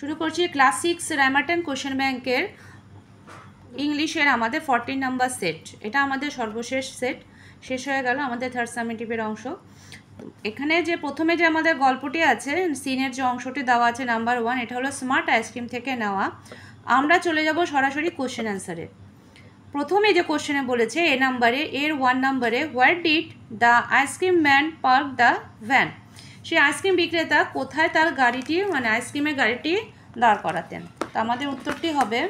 শুরু করছি class 6 রাইমার্টন question ব্যাংকের ইংলিশের আমাদের 14 নাম্বার সেট। এটা আমাদের সর্বশেষ সেট, শেষ হয়ে গেল আমাদের থার্ড সামেটিভের অংশ। এখানে যে প্রথমে যে আমাদের গল্পটি আছে, সিনের যে অংশটি দেওয়া আছে নাম্বার 1, এটা হলো স্মার্ট আইসক্রিম থেকে নেওয়া। আমরা চলে যাব সরাসরি কোশ্চেন অ্যান্সারে। প্রথমে যে কোশ্চেনে বলেছে এ নাম্বারে, এর 1 নাম্বারে, where did the ice cream man park the van? সেই আইসক্রিম বিক্রেতা কোথায় তার গাড়িটি, মানে আইসক্রিমের গাড়িটি দাঁড় করাতেন? তো আমাদের উত্তরটি হবে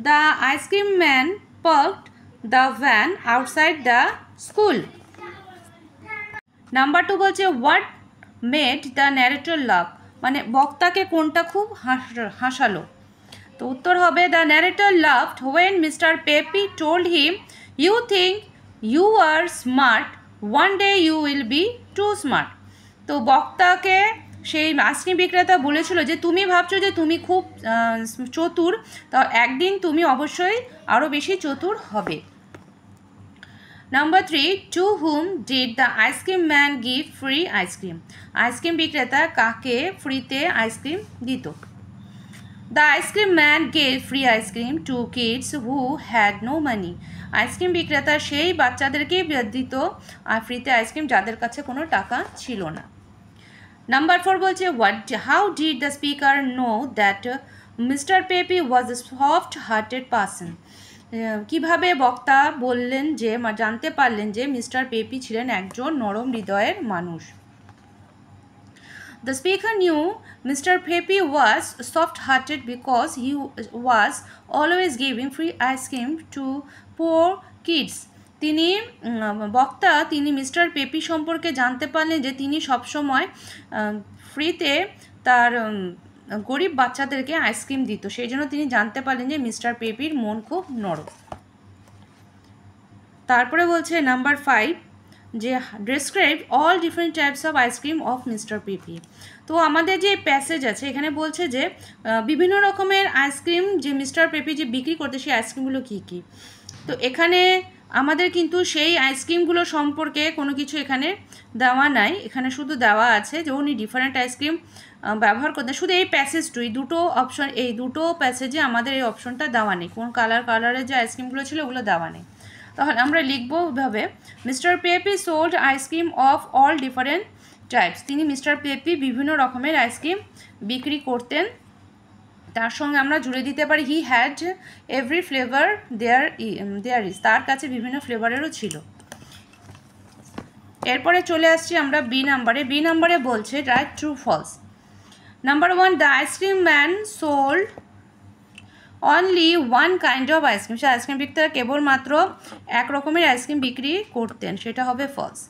the ice cream man parked the van outside the school. Number 2 বলছে what made the narrator laugh? মানে বক্তাকে কোনটা খুব হাসালো? তো উত্তর হবে the narrator laughed when mister Peppy told him you think you are smart, one day you will be too smart. তো বক্তাকে সেই আইসক্রিম বিক্রেতা বলেছিল যে তুমি ভাবছো যে তুমি খুব চতুর, তো একদিন তুমি অবশ্যই আরও বেশি চতুর হবে। Number 3, to whom did the ice cream man give free ice cream? আইসক্রিম বিক্রেতা কাকে ফ্রিতে আইসক্রিম দিত? The ice cream man gave free ice cream to kids who had no money. Ice cream বিক্রেতা সেই বাচ্চাদেরকেই দিত ফ্রিতে আইসক্রিম যাদের কাছে কোনো টাকা ছিল না। নাম্বার 4 বলছে how did the speaker know that mister peppy was a soft hearted person? কিভাবে বক্তা বললেন যে জানতে পারলেন যে মিস্টার পেপি ছিলেন একজন নরম হৃদয়ের মানুষ? The speaker knew Mr. Pepe was soft-hearted because he was always giving free ice cream to poor kids. তিনি মিস্টার পেপি সম্পর্কে জানতে পারলেন যে তিনি সবসময় ফ্রিতে তার গরিব বাচ্চাদেরকে আইসক্রিম দিত, সেই জন্য তিনি জানতে পারলেন যে মিস্টার পেপির মন খুব নরম। তারপরে বলছে নাম্বার 5 যে describe all different types of ice cream of mister peppy. তো আমাদের যে প্যাসেজ আছে এখানে বলছে যে বিভিন্ন রকমের আইসক্রিম যে মিস্টার পেপি যে বিক্রি করতে, সেই আইসক্রিমগুলো কী কী। তো এখানে আমাদের কিন্তু সেই আইসক্রিমগুলো সম্পর্কে কোনো কিছু এখানে দেওয়া নাই, এখানে শুধু দেওয়া আছে যে উনি ডিফারেন্ট আইসক্রিম ব্যবহার করতেন। শুধু এই প্যাসেজটুই, দুটো অপশন, এই দুটো প্যাসেজে আমাদের এই অপশনটা দেওয়া নেই, কোন কালারের যে আইসক্রিমগুলো ছিল ওগুলো দেওয়া নেই। তাহলে আমরা লিখব এভাবে, mister peppy sold ice cream of all different types. তিনি মিস্টার পেপি বিভিন্ন রকমের আইসক্রিম বিক্রি করতেন। তার সঙ্গে আমরা জুড়ে দিতে পারি he had every flavour there is, তার কাছে বিভিন্ন ফ্লেভারেরও ছিল। এরপরে চলে আসছি আমরা বি নাম্বারে বলছে right true false. Number 1, the ice cream man sold only one kind of ice cream. সে আইসক্রিম বিক্রেতা কেবলমাত্র এক রকমের আইসক্রিম বিক্রি করতেন, সেটা হবে false.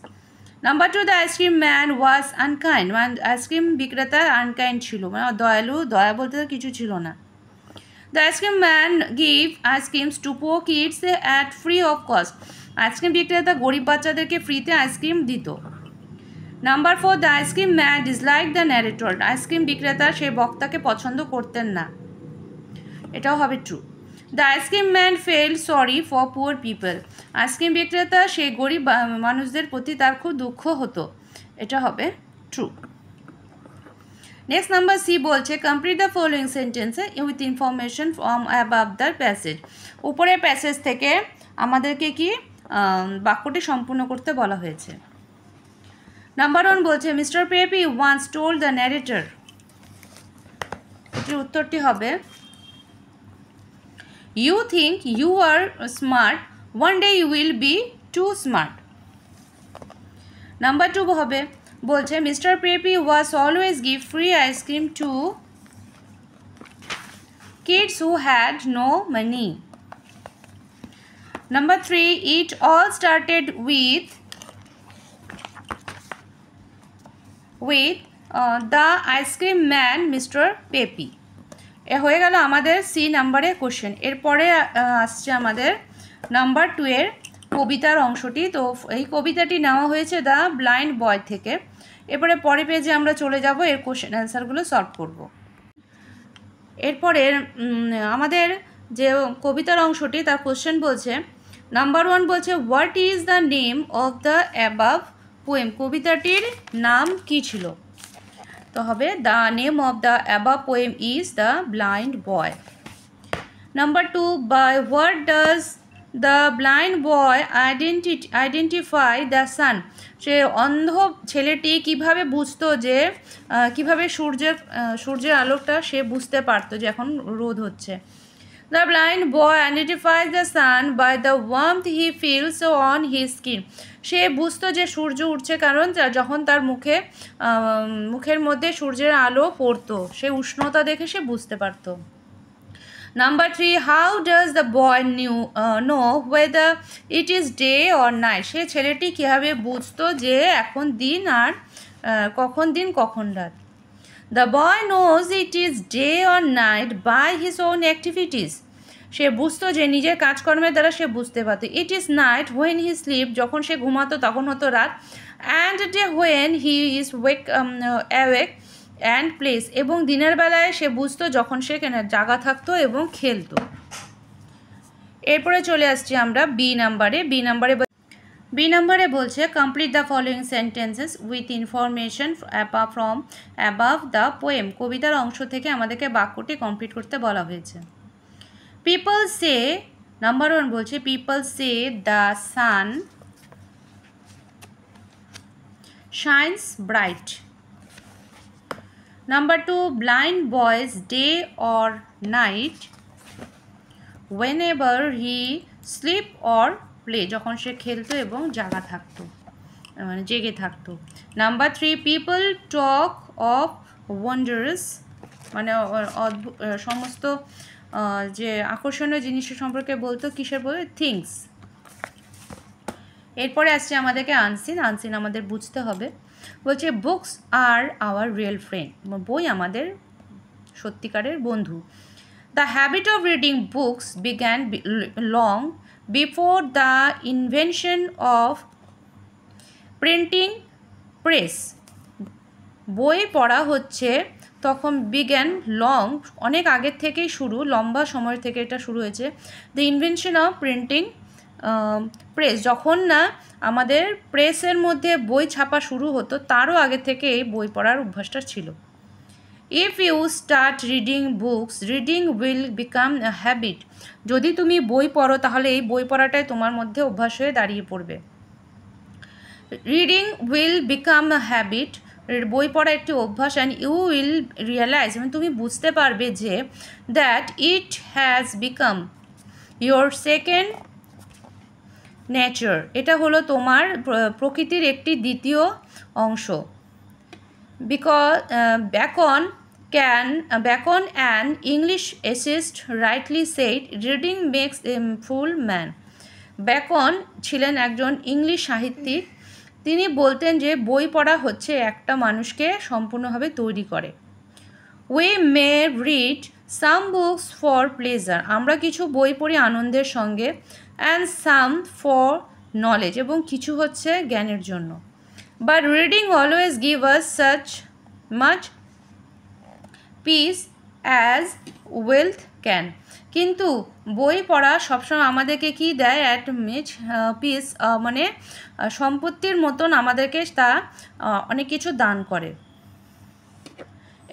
Number 2, the ice cream man was unkind, মানে আইসক্রিম বিক্রেতা আনকাইন্ড ছিল, মানে দয়া বলতে কিছু ছিল না। The ice cream man give ice creams to poor kids at free of cost, ice cream বিক্রেতা গরিব বাচ্চাদেরকে ফ্রিতে আইসক্রিম দিত। Number 4, the ice cream man dislike the narrator, ice cream বিক্রেতা সেই বক্তাকে পছন্দ করতেন না, এটাও হবে true. The ice cream man fail sorry for poor people, ice cream বিক্রেতা সেই গরিব মানুষদের প্রতি তার খুব দুঃখ হতো, এটা হবে ট্রু। নেক্সট নাম্বার সি বলছে complete the following sentence with information from above the passage. উপরের প্যাসেজ থেকে আমাদেরকে কি বাক্যটি সম্পূর্ণ করতে বলা হয়েছে। নাম্বার 1 বলছে mister Peppy once told the narrator, এটির উত্তরটি হবে You think you are smart, one day you will be too smart. Number 2 হবে বলছে Mr. Pepe was always give free ice cream to kids who had no money. Number 3, it all started with the ice cream man Mr. Pepe. এ হয়ে গেল আমাদের C নাম্বারের question. এরপরে আসছে আমাদের number 2 এর কবিতার অংশটি। তো এই কবিতাটি নেওয়া হয়েছে দ্য ব্লাইন্ড বয় থেকে। এরপরে পরের পেজে আমরা চলে যাব, এর কোশ্চেন অ্যান্সারগুলো সলভ করব। এরপরে আমাদের যে কবিতার অংশটি তার কোশ্চেন বলছে নাম্বার 1 বলছে what is the name of the above poem, কবিতাটির নাম কী ছিল? তো হবে the name of the above poem is the blind boy. Number 2, by what does the blind boy identify the sun. সে অন্ধ ছেলেটি কিভাবে বুঝতো যে কিভাবে সূর্যের আলোটা সে বুঝতে পারতো যে এখন রোদ হচ্ছে। The blind boy identifies the sun by the warmth he feels on his skin. সে বুঝতো যে সূর্য উঠছে কারণ যখন তার মুখের মধ্যে সূর্যের আলো পড়তো, সে উষ্ণতা দেখে সে বুঝতে পারতো। Number 3, how does the boy know whether it is day or night? সে ছেলেটি কীভাবে বুঝতো যে এখন দিন আর কখন দিন কখন রাত। The boy knows it is day or night by his own activities. সে বুঝতো যে নিজের কাজকর্মের দ্বারা সে বুঝতে পারতো। It is night when he sleep, যখন সে ঘুমাতো তখন হতো রাত। And day when he is awake and plays, এবং দিনের বেলায় সে বুঝতো যখন সে জাগা থাকতো এবং খেলতো। এরপরে চলে আসছি আমরা বি নাম্বারে বলছে complete the following sentences with information from above the poem. কবিতার অংশ থেকে আমাদেরকে বাক্যটি কমপ্লিট করতে বলা হয়েছে। পিপল সে, নাম্বার 1 বলছে people say the sun shines bright. Number 2, blind boys day or night whenever he sleep or play, যখন সে খেলতো এবং জাগা থাকতো মানে জেগে থাকতো। Number 3, people talk of wonders, মানে সমস্ত যে আকর্ষণীয় জিনিসের সম্পর্কে বলতো, কিসের বলতো, থিংস। এরপরে আসছে আমাদেরকে আনসিন আমাদের বুঝতে হবে। বলছে books are hour real friend, বই আমাদের সত্যিকারের বন্ধু। The habit of reading books began long before the invention of printing press. বই পড়া হচ্ছে তখন বিজ্ঞান লং, অনেক আগের থেকেই শুরু, লম্বা সময় থেকে এটা শুরু হয়েছে। The invention of printing press, যখন না আমাদের প্রেসের মধ্যে বই ছাপা শুরু হতো তারও আগে থেকে এই বই পড়ার অভ্যাসটা ছিল। If you start reading books reading will become a habit, যদি তুমি বই পড়ো তাহলে এই বই পড়াটাই তোমার মধ্যে অভ্যাস হয়ে দাঁড়িয়ে পড়বে। Reading will become a habit, বই পড়া একটি অভ্যাস। অ্যান্ড ইউ উইল রিয়েলাইজ, মানে তুমি বুঝতে পারবে যে that it has become your second nature, এটা হলো তোমার প্রকৃতির একটি দ্বিতীয় অংশ। Because Bacon an English essayist rightly said reading makes a full man. Bacon ছিলেন একজন ইংলিশ সাহিত্যিক, তিনি বলতেন যে বই পড়া হচ্ছে একটা মানুষকে সম্পূর্ণভাবে তৈরি করে। We may read some books for pleasure, আমরা কিছু বই পড়ি আনন্দের সঙ্গে, and some for knowledge, এবং কিছু হচ্ছে জ্ঞানের জন্য। But reading always give us such much peace as wealth can. কিন্তু বই পড়া সবসময় আমাদেরকে কি দেয়, অ্যাট মিচ পিস, মানে সম্পত্তির মতন আমাদেরকে তা অনেক কিছু দান করে।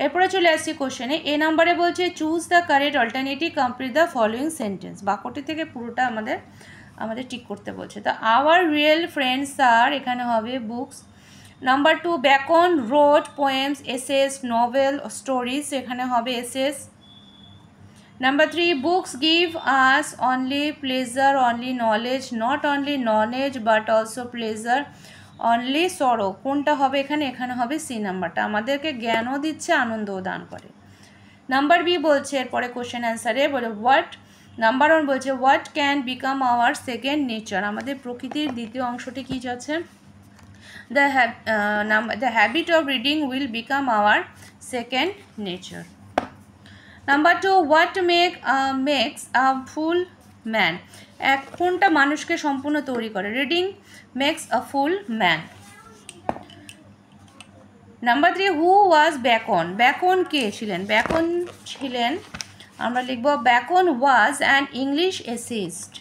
এরপরে চলে আসছি কোশ্চেনে। এ নাম্বারে বলছে choose the correct alternative complete the following sentence. বাক্যটি থেকে পুরোটা আমাদের ঠিক করতে বলছে। তো আওয়ার রিয়েল ফ্রেন্ডস আর, এখানে হবে books. Number 2, bacon road poems, essays, novel, stories, এখানে হবে essays. Number 3, books give us only pleasure, only knowledge, not only knowledge but also pleasure, only সরো, কোনটা হবে এখানে হবে সি নাম্বারটা, আমাদেরকে জ্ঞানও দিচ্ছে আনন্দও দান করে। নাম্বার বি বলছে এরপরে কোশ্চেন অ্যান্সারে বলে নাম্বার 1 বলছে what can become our second nature, আমাদের প্রকৃতির দ্বিতীয় অংশটি কী আছে, the habit of reading will become our second nature. Number 2, what makes a full man, কোনটা মানুষকে সম্পূর্ণ তৈরি করে, reading makes a full man. Number 3, who was Bacon, Bacon কে ছিলেন, ব্যাকন ছিলেন, আমরা লিখব Bacon was an English essayist.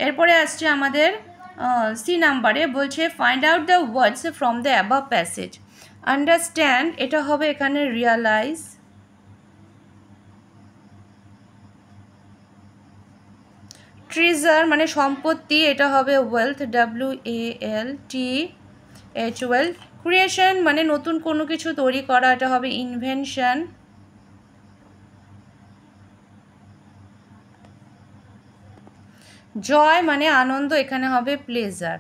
এরপরে আসছে আমাদের সি নাম্বারে বলছে find out the words from the above passage, understand এটা হবে এখানে রিয়ালাইজ। ট্রেজার মানে সম্পত্তি, এটা হবে ওয়েলথ, WEALTH, ওয়েলথ। ক্রিয়েশন মানে নতুন কোনো কিছু তৈরি করা, এটা হবে ইনভেনশন। জয় মানে আনন্দ, এখানে হবে প্লেজার।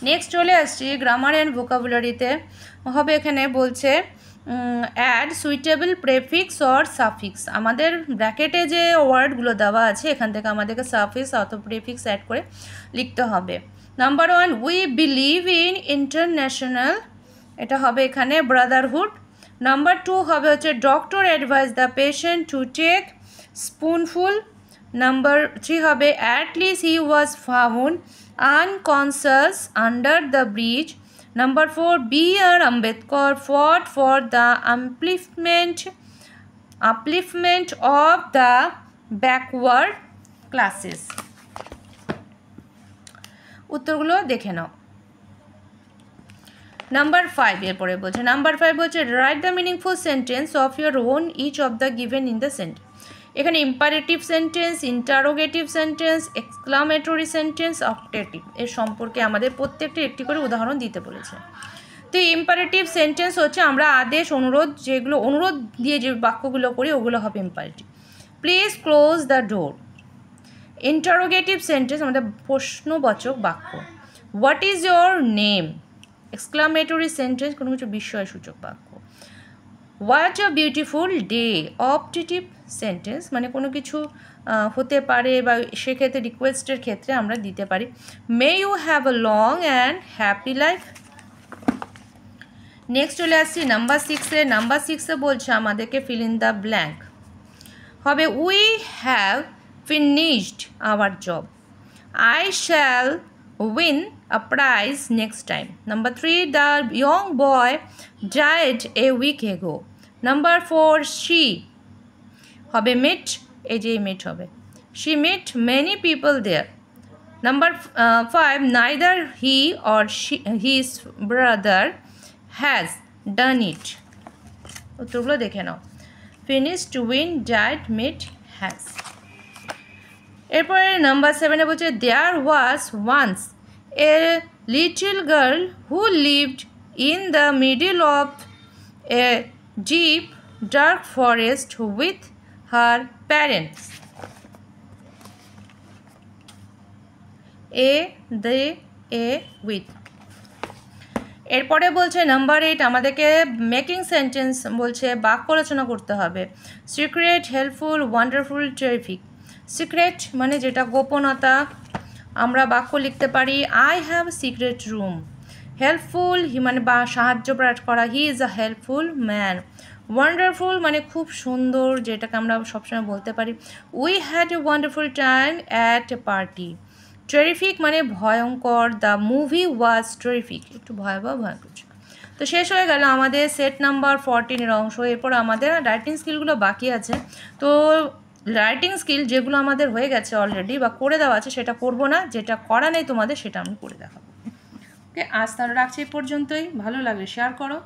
নেক্সট চলে আসছি গ্রামার অ্যান্ড ভোকাবুলারিতে। হবে এখানে বলছে add suitable prefix or suffix. আমাদের ব্র্যাকেটে যে ওয়ার্ডগুলো দেওয়া আছে এখান থেকে আমাদেরকে সাফিক্স অথবা প্রেফিক্স অ্যাড করে লিখতে হবে। Number 1, we believe in international, এটা হবে এখানে ব্রাদারহুড। নাম্বার 2 হবে হচ্ছে doctor advise the patient to take spoonful. Number 3 হবে at least he was found unconscious under the bridge. Number 4, B.R. Ambedkar fought for the upliftment of the backward classes. উত্তরগুলো দেখে নাও। Number 5 এরপরে বলছে, number 5 বলছে write the meaningful sentence of your own each of the given in the sentence. এখানে imperative sentence, interrogative sentence, exclamatory sentence, optative, এর সম্পর্কে আমাদের প্রত্যেকটি একটি করে উদাহরণ দিতে বলেছে। তো ইম্পারেটিভ সেন্টেন্স হচ্ছে আমরা আদেশ, অনুরোধ, যেগুলো অনুরোধ দিয়ে যে বাক্যগুলো করি ওগুলো হবে imperative. Please close the door. Interrogative sentence আমাদের প্রশ্নবাচক বাক্য। What is your name. Exclamatory sentence কোনো কিছু বিস্ময়সূচক বাক্য। What a beautiful day. Optative sentence মানে কোনো কিছু হতে পারে বা সেক্ষেত্রে রিকোয়েস্টের ক্ষেত্রে আমরা দিতে পারি may you have a long and happy life. Next চলে আসছি নাম্বার 6-এ। নাম্বার 6-এ বলছে আমাদেরকে ফিল ইন দ্য ব্ল্যাঙ্ক হবে we have finished our job. I shall win a prize next time. Number 3, the young boy died a week ago. Number 4, she হবে met, এই যে met হবে, she met many people there. Number 5, neither he or his brother has done it. উত্তরগুলো দেখে নাও। finished, win, died, met, has। এরপরে number 7-এ বলছে there was once a little girl who lived in the middle of a deep dark forest with her parents. with। এরপরে বলছে number 8 আমাদেরকে making sentence বলছে বাক্য রচনা করতে হবে। Secret, helpful, wonderful, terrific. Secret মানে যেটা গোপনতা, আমরা বাক্য লিখতে পারি I have secret room. Helpful মানে বা সাহায্য করা, he is a helpful man. Wonderful মানে খুব সুন্দর, যেটাকে আমরা সবসময় বলতে পারি we had a wonderful time at a party. Terrific মানে ভয়ঙ্কর, দ্য মুভি ওয়াজ টেরিফিক, একটু ভয়াবহ ভয়ঙ্কর। তো শেষ হয়ে গেল আমাদের সেট নাম্বার 14-এর অংশ। এরপর আমাদের রাইটিং স্কিলগুলো বাকি আছে। তো রাইটিং স্কিল যেগুলো আমাদের হয়ে গেছে অলরেডি বা করে দেওয়া আছে সেটা করব না, যেটা করা নেই তোমাদের সেটা আমি করে দেখাবো। ওকে, আজ তাহলে রাখছি এই পর্যন্তই। ভালো লাগলে শেয়ার করো।